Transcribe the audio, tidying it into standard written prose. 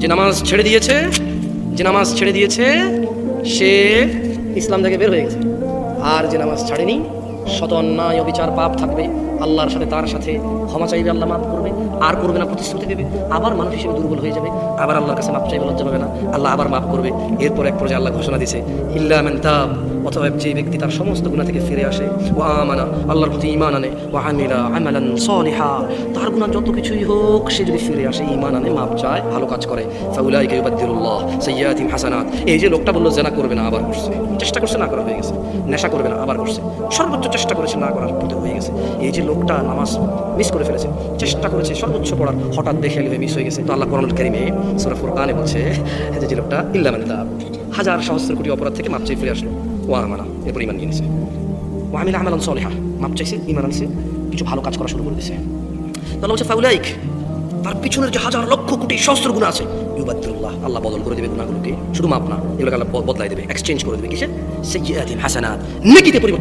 যে নামাজ ছেড়ে দিয়েছে সে ইসলাম থেকে বের হয়ে গেছে। আর যে নামাজ ছাড়েনি, শত অন্যায় অবিচার পাপ থাকবে, আল্লাহর সাথে তার সাথে ক্ষমা চাইবে, আল্লাহ মাফ করবে, আর করবে না, প্রতিশ্রুতি দেবে, আবার মানুষ হিসেবে দুর্বল হয়ে যাবে, আবার আল্লাহর কাছে মাফ চাইবে, লজ্জা পাবে না, আল্লাহ আবার মাফ করবে। এরপর এক পর্যায়ে আল্লাহ ঘোষণা দিয়েছে ইল্লা মান তাব, অতএব যে ব্যক্তি তার সমস্ত গুনাহ থেকে ফিরে আসে, ওয়া আমানা, আল্লাহর প্রতি ঈমান আনে, ওয়া আমিলা আমালান সালিহা, তার গুনাহ যত কিছুই হোক সে যদি ফিরে আসে, ঈমান আনে, মাফ চায়, ভালো কাজ করে, ফাউলাইকা ইউবাদদিলুল্লাহ সাইয়্যাতিহিম হাসানাত। এই যে লোকটা বলল জেনা করবে না, আবার করছে, চেষ্টা করছে না করা হয়ে গেছে, নেশা করবে না, আবার করছে, সর্বোচ্চ চেষ্টা করেছে না করার পথে হয়ে গেছে। এই যে লোকটা নামাজ মিস করে ফেলেছে, চেষ্টা করেছে সর্বোচ্চ পড়ার, হঠাৎ বেখেয়ালি হয়ে মিস হয়ে গেছে, তো আল্লাহ কোরআনুল কারীমে সূরা ফুরকানে বলছে যে লোকটা ইল্লা মান তাব, হাজার সহস্র কোটি অপরাধ থেকে মাপ চেয়ে ফিরে আসলো, ওয়া আমানা, এরপর ঈমান নিয়ে নিয়েছে, ওয়া আমিলা আমালান সালিহা, মাপ চাইছে, ঈমান আনছে, কিছু ভালো কাজ করা শুরু করে দিয়েছে। তো আল্লাহ বলছে ফাউলাইক, তার পিছনের যে হাজার লক্ষ কোটি সহস্র গুনাহ আছে, ইউবাদদিলুল্লাহ, আল্লাহ বদল করে দেবে গুনাহগুলোকে, শুধু মাপ না, এগুলোকে আল্লাহ বদলাই দেবে, এক্সচেঞ্জ করে দেবে, কিসে? সাইয়্যাতিহিম হাসানাত, নেকিতে পরিবর্তন